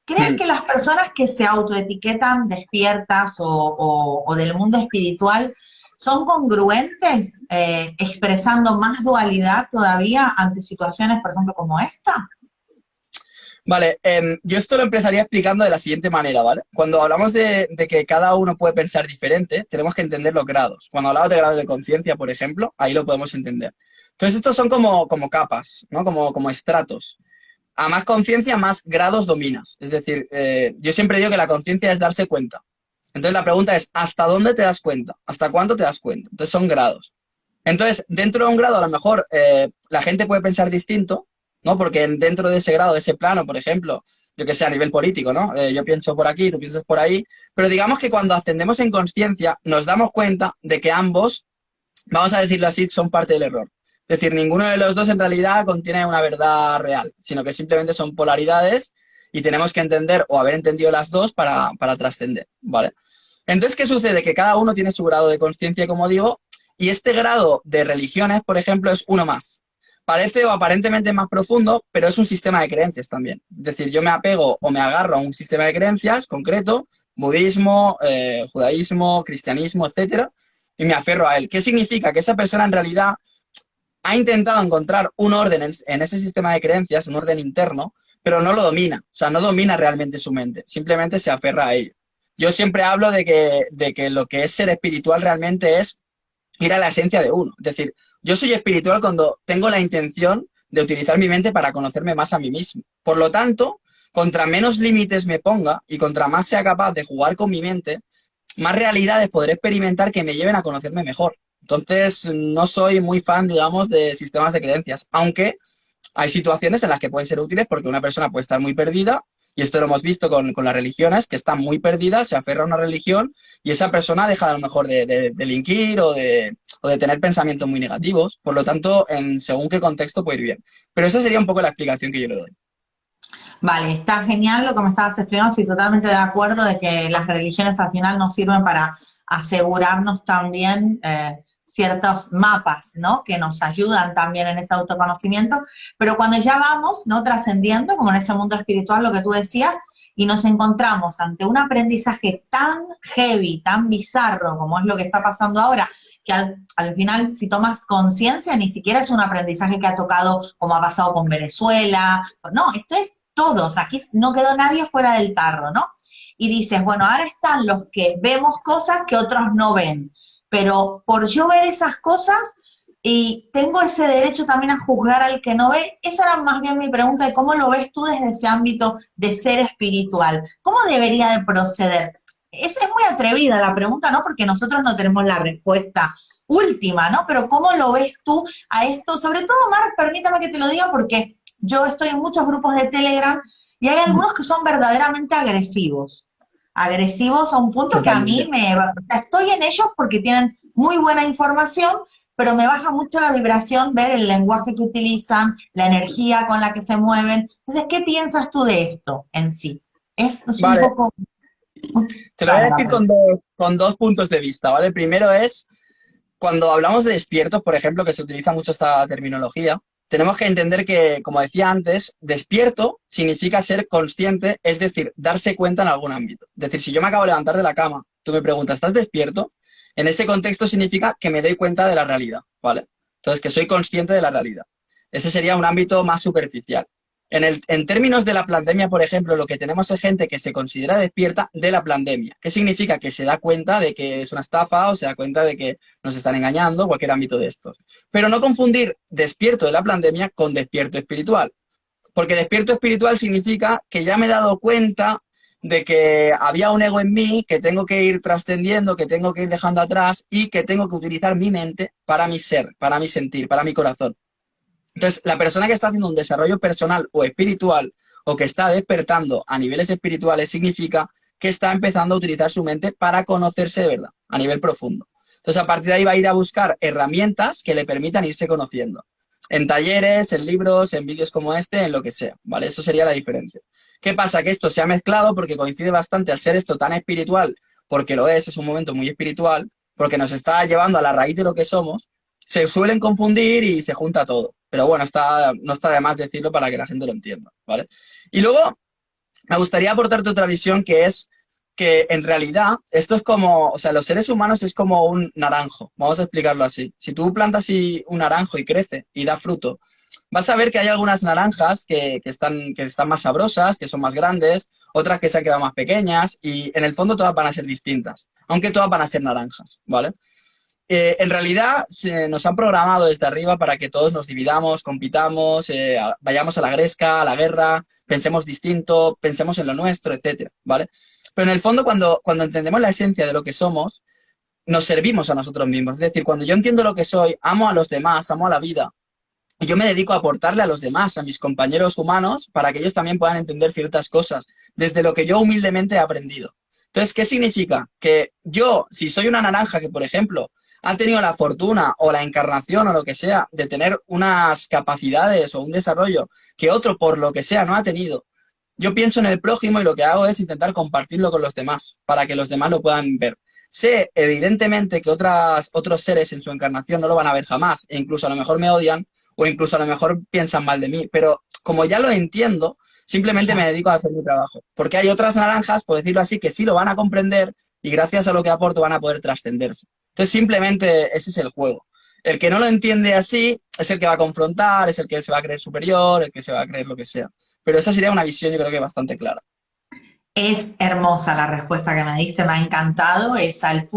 ¿Crees que las personas que se autoetiquetan despiertas o del mundo espiritual son congruentes, expresando más dualidad todavía ante situaciones, por ejemplo, como esta? Vale, yo esto lo empezaría explicando de la siguiente manera, ¿vale? Cuando hablamos de que cada uno puede pensar diferente, tenemos que entender los grados. Cuando hablamos de grados de conciencia, por ejemplo, ahí lo podemos entender. Entonces, estos son como capas, ¿no? Como estratos. A más conciencia, más grados dominas. Es decir, yo siempre digo que la conciencia es darse cuenta. Entonces, la pregunta es, ¿hasta dónde te das cuenta? ¿Hasta cuánto te das cuenta? Entonces, son grados. Entonces, dentro de un grado, a lo mejor la gente puede pensar distinto, ¿no? Porque dentro de ese grado, de ese plano, por ejemplo, yo que sé, a nivel político, ¿no? Yo pienso por aquí, tú piensas por ahí, pero digamos que cuando ascendemos en conciencia, nos damos cuenta de que ambos, vamos a decirlo así, son parte del error. Es decir, ninguno de los dos en realidad contiene una verdad real, sino que simplemente son polaridades y tenemos que entender o haber entendido las dos para trascender, ¿vale? Entonces, ¿qué sucede? Que cada uno tiene su grado de conciencia, como digo, y este grado de religiones, por ejemplo, es uno más. Parece o aparentemente más profundo, pero es un sistema de creencias también. Es decir, yo me apego o me agarro a un sistema de creencias concreto, budismo, judaísmo, cristianismo, etcétera, y me aferro a él. ¿Qué significa? Que esa persona en realidad ha intentado encontrar un orden en ese sistema de creencias, un orden interno, pero no lo domina. O sea, no domina realmente su mente, simplemente se aferra a ello. Yo siempre hablo de que lo que es ser espiritual realmente es ir a la esencia de uno. Es decir, yo soy espiritual cuando tengo la intención de utilizar mi mente para conocerme más a mí mismo. Por lo tanto, contra menos límites me ponga y contra más sea capaz de jugar con mi mente, más realidades podré experimentar que me lleven a conocerme mejor. Entonces, no soy muy fan, digamos, de sistemas de creencias, aunque hay situaciones en las que pueden ser útiles porque una persona puede estar muy perdida, y esto lo hemos visto con las religiones, que están muy perdidas, se aferra a una religión y esa persona deja a lo mejor de delinquir o de tener pensamientos muy negativos. Por lo tanto, en según qué contexto puede ir bien. Pero esa sería un poco la explicación que yo le doy. Vale, está genial lo que me estabas explicando, estoy totalmente de acuerdo de que las religiones al final nos sirven para asegurarnos también ciertos mapas, ¿no? Que nos ayudan también en ese autoconocimiento, pero cuando ya vamos, ¿no? Trascendiendo, como en ese mundo espiritual, lo que tú decías, y nos encontramos ante un aprendizaje tan heavy, tan bizarro, como es lo que está pasando ahora, que al final, si tomas conciencia, ni siquiera es un aprendizaje que ha tocado como ha pasado con Venezuela. No, esto es todos, aquí no quedó nadie fuera del tarro, ¿no? Y dices, bueno, ahora están los que vemos cosas que otros no ven, pero por yo ver esas cosas y tengo ese derecho también a juzgar al que no ve. Esa era más bien mi pregunta de cómo lo ves tú desde ese ámbito de ser espiritual. ¿Cómo debería de proceder? Es muy atrevida la pregunta, ¿no? Porque nosotros no tenemos la respuesta última, ¿no? Pero ¿cómo lo ves tú a esto? Sobre todo, Marc, permítame que te lo diga porque yo estoy en muchos grupos de Telegram y hay algunos que son verdaderamente agresivos. Agresivos a un punto que a mí Totalmente. estoy en ellos porque tienen muy buena información, pero me baja mucho la vibración ver el lenguaje que utilizan, la energía con la que se mueven. Entonces, ¿qué piensas tú de esto en sí? Es un Vale, poco muy te lo voy a rara la decir pregunta. con dos puntos de vista, ¿vale? El primero es, cuando hablamos de despiertos, por ejemplo, que se utiliza mucho esta terminología, tenemos que entender que, como decía antes, despierto significa ser consciente, es decir, darse cuenta en algún ámbito. Es decir, si yo me acabo de levantar de la cama, tú me preguntas, ¿estás despierto? En ese contexto significa que me doy cuenta de la realidad, ¿vale? Entonces, que soy consciente de la realidad. Ese sería un ámbito más superficial. En términos de la pandemia, por ejemplo, lo que tenemos es gente que se considera despierta de la pandemia. ¿Qué significa? Que se da cuenta de que es una estafa o se da cuenta de que nos están engañando, cualquier ámbito de estos. Pero no confundir despierto de la pandemia con despierto espiritual, porque despierto espiritual significa que ya me he dado cuenta de que había un ego en mí, que tengo que ir trascendiendo, que tengo que ir dejando atrás y que tengo que utilizar mi mente para mi ser, para mi sentir, para mi corazón. Entonces, la persona que está haciendo un desarrollo personal o espiritual o que está despertando a niveles espirituales significa que está empezando a utilizar su mente para conocerse de verdad, a nivel profundo. Entonces, a partir de ahí va a ir a buscar herramientas que le permitan irse conociendo. En talleres, en libros, en vídeos como este, en lo que sea, ¿vale? Eso sería la diferencia. ¿Qué pasa? Que esto se ha mezclado porque coincide bastante al ser esto tan espiritual, porque lo es un momento muy espiritual, porque nos está llevando a la raíz de lo que somos, se suelen confundir y se junta todo. Pero bueno, no está de más decirlo para que la gente lo entienda, ¿vale? Y luego, Me gustaría aportarte otra visión que es que en realidad esto es como, o sea, los seres humanos es como un naranjo, vamos a explicarlo así. Si tú plantas un naranjo y crece y da fruto, vas a ver que hay algunas naranjas que están más sabrosas, que son más grandes, otras que se han quedado más pequeñas y en el fondo todas van a ser distintas, aunque todas van a ser naranjas, ¿vale? En realidad nos han programado desde arriba para que todos nos dividamos, compitamos, vayamos a la gresca, a la guerra, pensemos distinto, pensemos en lo nuestro, etcétera, ¿vale? Pero en el fondo, cuando entendemos la esencia de lo que somos, nos servimos a nosotros mismos. Es decir, cuando yo entiendo lo que soy, amo a los demás, amo a la vida, y yo me dedico a aportarle a los demás, a mis compañeros humanos, para que ellos también puedan entender ciertas cosas, desde lo que yo humildemente he aprendido. Entonces, ¿qué significa? Que yo, si soy una naranja que, por ejemplo, ha tenido la fortuna o la encarnación o lo que sea de tener unas capacidades o un desarrollo que otro, por lo que sea, no ha tenido, yo pienso en el prójimo y lo que hago es intentar compartirlo con los demás, para que los demás lo puedan ver. Sé, evidentemente, que otros seres en su encarnación no lo van a ver jamás, e incluso a lo mejor me odian, o incluso a lo mejor piensan mal de mí, pero como ya lo entiendo, simplemente me Claro. dedico a hacer mi trabajo. Porque hay otras naranjas, por decirlo así, que sí lo van a comprender y gracias a lo que aporto van a poder trascenderse. Entonces, simplemente ese es el juego. El que no lo entiende así es el que va a confrontar, es el que se va a creer superior, el que se va a creer lo que sea. Pero esa sería una visión, yo creo que bastante clara. Es hermosa la respuesta que me diste, me ha encantado, es al punto